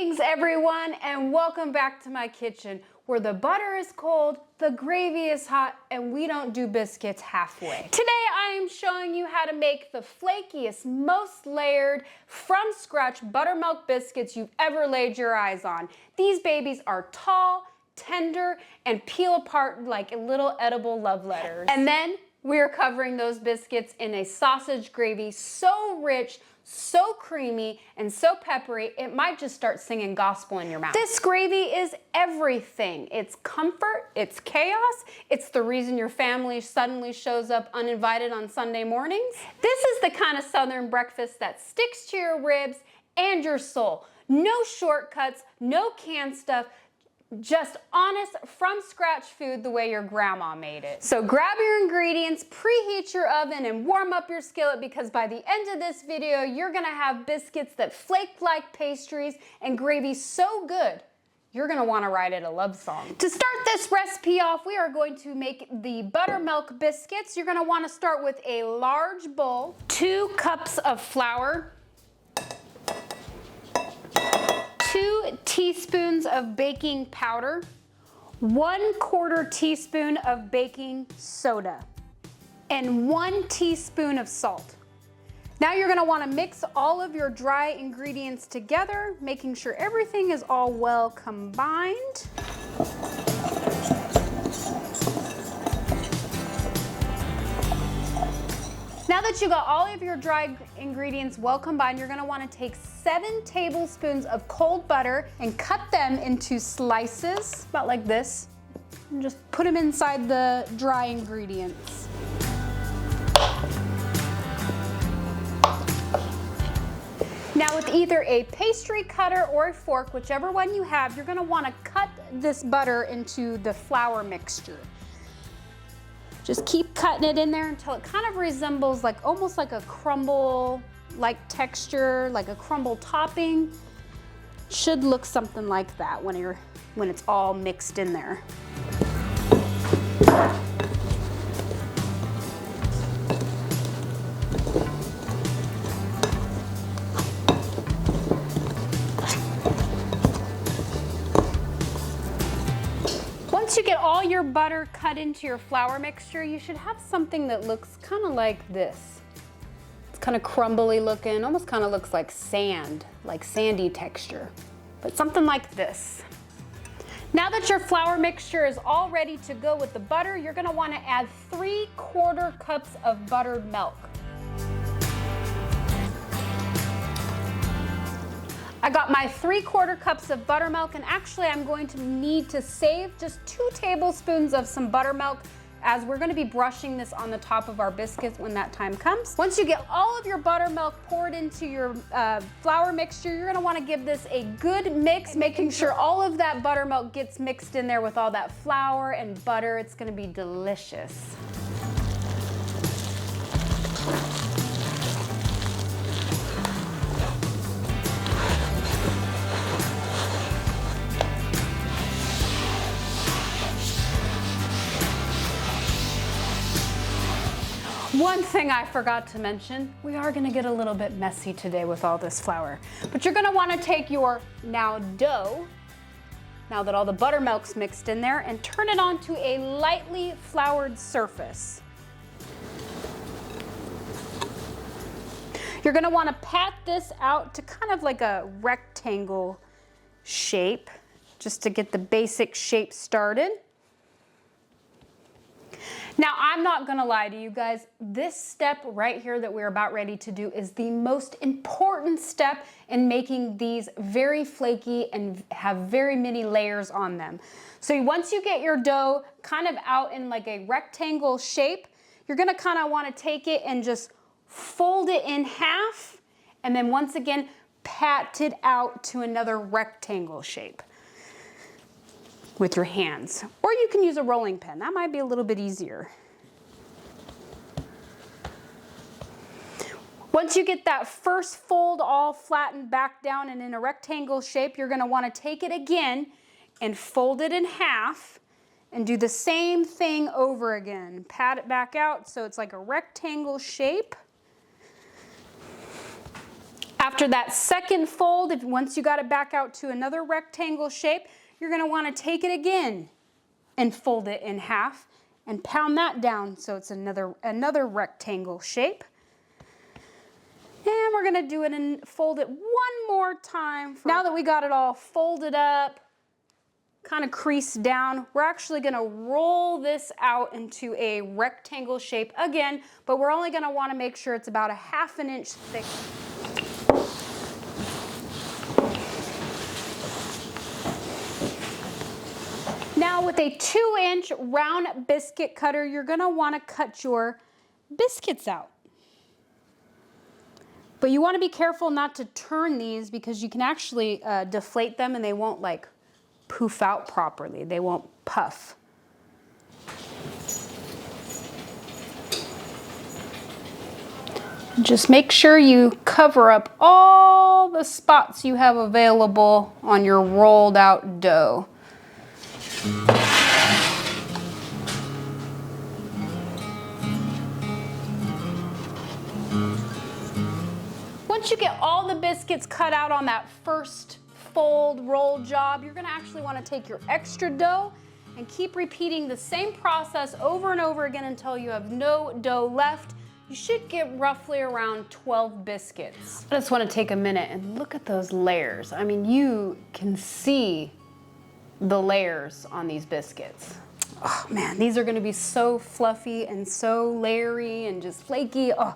Greetings everyone, and welcome back to my kitchen where the butter is cold, the gravy is hot, and we don't do biscuits halfway. Today I am showing you how to make the flakiest, most layered, from scratch buttermilk biscuits you've ever laid your eyes on. These babies are tall, tender, and peel apart like little edible love letters. And then we're covering those biscuits in a sausage gravy so rich, so creamy, and so peppery, it might just start singing gospel in your mouth. This gravy is everything. It's comfort, it's chaos, it's the reason your family suddenly shows up uninvited on Sunday mornings. This is the kind of Southern breakfast that sticks to your ribs and your soul. No shortcuts, no canned stuff, just honest, from scratch food the way your grandma made it. So grab your ingredients, preheat your oven, and warm up your skillet, because by the end of this video, you're gonna have biscuits that flake like pastries and gravy so good, you're gonna wanna write it a love song. To start this recipe off, we are going to make the buttermilk biscuits. You're gonna wanna start with a large bowl, 2 cups of flour, 2 teaspoons of baking powder, 1/4 teaspoon of baking soda, and 1 teaspoon of salt. Now you're gonna wanna mix all of your dry ingredients together, making sure everything is all well combined. Now that you got all of your dry ingredients well combined, you're gonna wanna take 7 tablespoons of cold butter and cut them into slices, about like this, and just put them inside the dry ingredients. Now with either a pastry cutter or a fork, whichever one you have, you're gonna wanna cut this butter into the flour mixture. Just keep cutting it in there until it kind of resembles almost like a crumble-like texture, like a crumble topping. Should look something like that when it's all mixed in there. Once you get all your butter cut into your flour mixture, you should have something that looks kind of like this. It's kind of crumbly looking, almost kind of looks like sand, like sandy texture, but something like this. Now that your flour mixture is all ready to go with the butter, you're gonna wanna add 3/4 cups of buttered milk. I got my 3/4 cups of buttermilk, and actually I'm going to need to save just 2 tablespoons of some buttermilk, as we're gonna be brushing this on the top of our biscuits when that time comes. Once you get all of your buttermilk poured into your flour mixture, you're gonna wanna give this a good mix, making sure all of that buttermilk gets mixed in there with all that flour and butter. It's gonna be delicious. One thing I forgot to mention, we are gonna get a little bit messy today with all this flour. But you're gonna wanna take your dough, now that all the buttermilk's mixed in there, and turn it onto a lightly floured surface. You're gonna wanna pat this out to kind of like a rectangle shape, just to get the basic shape started. Now, I'm not gonna lie to you guys, this step right here that we're about ready to do is the most important step in making these very flaky and have very many layers on them. So once you get your dough kind of out in like a rectangle shape, you're gonna kind of wanna take it and just fold it in half, and then once again, pat it out to another rectangle shape with your hands. Or you can use a rolling pin. That might be a little bit easier. Once you get that first fold all flattened back down and in a rectangle shape, you're gonna wanna take it again and fold it in half and do the same thing over again. Pat it back out so it's like a rectangle shape. After that second fold, once you got it back out to another rectangle shape, you're gonna wanna take it again and fold it in half and pound that down so it's another rectangle shape. And we're gonna do it and fold it one more time. Now that we got it all folded up, kind of creased down, we're actually gonna roll this out into a rectangle shape again, but we're only gonna wanna make sure it's about 1/2 inch thick. Now with a 2-inch round biscuit cutter, you're gonna wanna cut your biscuits out. But you wanna be careful not to turn these because you can actually deflate them and they won't like poof out properly. They won't puff. Just make sure you cover up all the spots you have available on your rolled out dough. Once you get all the biscuits cut out on that first fold roll job, you're gonna actually wanna take your extra dough and keep repeating the same process over and over again until you have no dough left. You should get roughly around 12 biscuits. I just wanna take a minute and look at those layers. I mean, you can see the layers on these biscuits. Oh man, these are gonna be so fluffy and so layering and just flaky. Oh,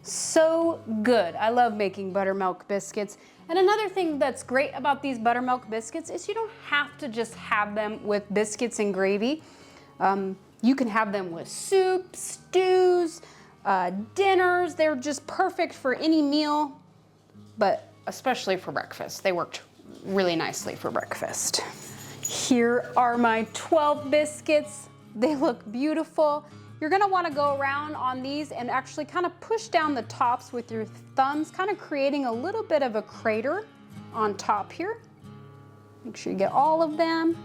so good. I love making buttermilk biscuits. And another thing that's great about these buttermilk biscuits is you don't have to just have them with biscuits and gravy. You can have them with soup, stews, dinners. They're just perfect for any meal, but especially for breakfast. They worked really nicely for breakfast. Here are my 12 biscuits. They look beautiful. You're gonna wanna go around on these and actually kind of push down the tops with your thumbs, kind of creating a little bit of a crater on top here. Make sure you get all of them.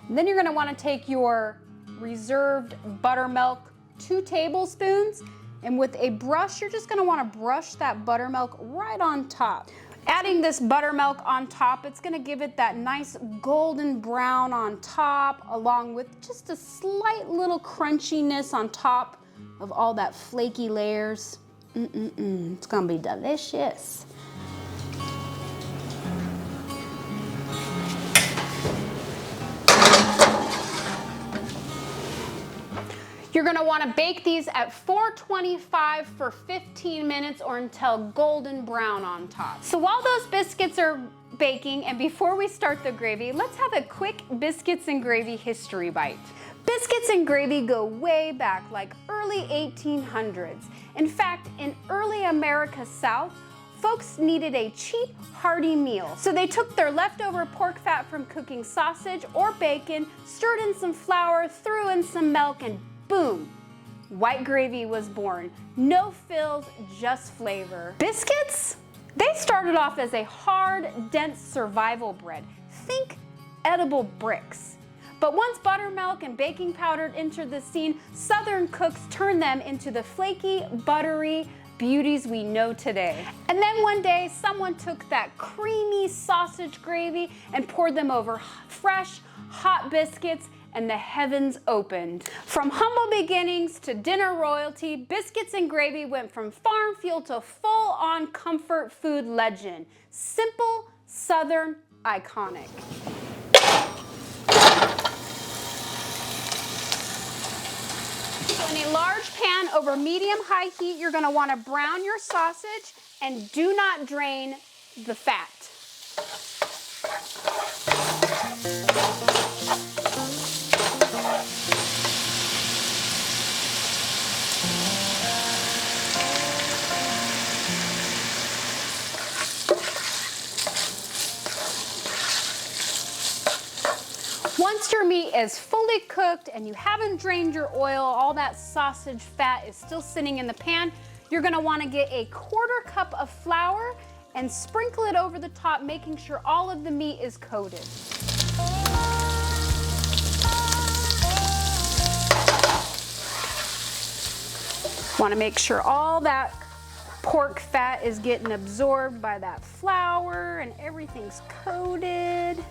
And then you're gonna wanna take your reserved buttermilk, 2 tablespoons, and with a brush, you're just gonna wanna brush that buttermilk right on top. Adding this buttermilk on top, it's gonna give it that nice golden brown on top, along with just a slight little crunchiness on top of all that flaky layers. It's gonna be delicious. You're gonna wanna bake these at 425 for 15 minutes or until golden brown on top. So while those biscuits are baking and before we start the gravy, let's have a quick biscuits and gravy history bite. Biscuits and gravy go way back, like early 1800s. In fact, in early America South, folks needed a cheap, hearty meal. So they took their leftover pork fat from cooking sausage or bacon, stirred in some flour, threw in some milk, and boom, white gravy was born. No fills, just flavor. Biscuits? They started off as a hard, dense survival bread. Think edible bricks. But once buttermilk and baking powder entered the scene, Southern cooks turned them into the flaky, buttery beauties we know today. And then one day, someone took that creamy sausage gravy and poured them over fresh, hot biscuits, and the heavens opened. From humble beginnings to dinner royalty, biscuits and gravy went from farm field to full-on comfort food legend. Simple, Southern, iconic. So in a large pan over medium-high heat, you're gonna wanna brown your sausage and do not drain the fat. Once your meat is fully cooked and you haven't drained your oil, all that sausage fat is still sitting in the pan, you're gonna wanna get a 1/4 cup of flour and sprinkle it over the top, making sure all of the meat is coated. Want to make sure all that pork fat is getting absorbed by that flour and everything's coated.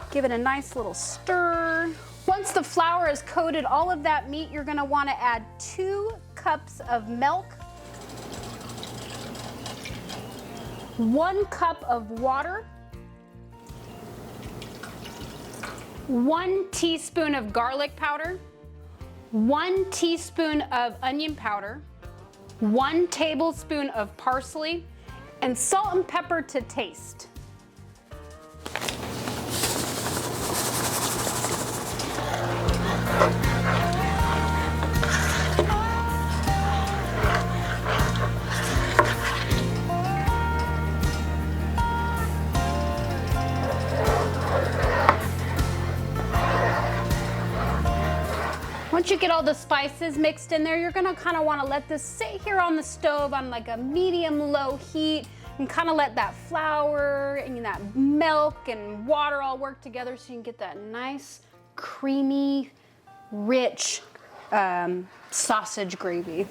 Give it a nice little stir. Once the flour is coated all of that meat, you're gonna wanna add 2 cups of milk, 1 cup of water, 1 teaspoon of garlic powder, 1 teaspoon of onion powder, 1 tablespoon of parsley, and salt and pepper to taste. Once you get all the spices mixed in there, you're gonna kind of want to let this sit here on the stove on like a medium-low heat and kind of let that flour and that milk and water all work together so you can get that nice, creamy, rich sausage gravy.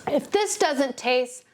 If this doesn't taste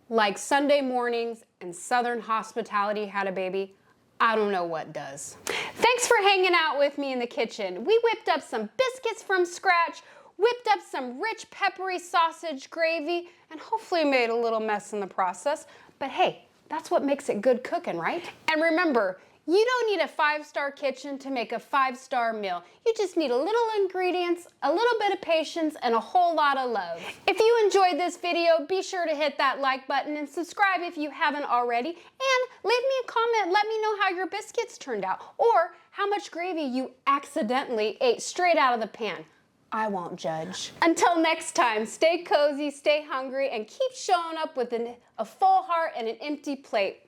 like Sunday mornings and Southern hospitality had a baby, I don't know what does. Thanks for hanging out with me in the kitchen. We whipped up some biscuits from scratch, whipped up some rich peppery sausage gravy, and hopefully made a little mess in the process. But hey, that's what makes it good cooking, right? And remember, you don't need a 5-star kitchen to make a 5-star meal. You just need a little ingredients, a little bit of patience, and a whole lot of love. If you enjoyed this video, be sure to hit that like button and subscribe if you haven't already. And leave me a comment, let me know how your biscuits turned out, or how much gravy you accidentally ate straight out of the pan. I won't judge. Until next time, stay cozy, stay hungry, and keep showing up with a full heart and an empty plate.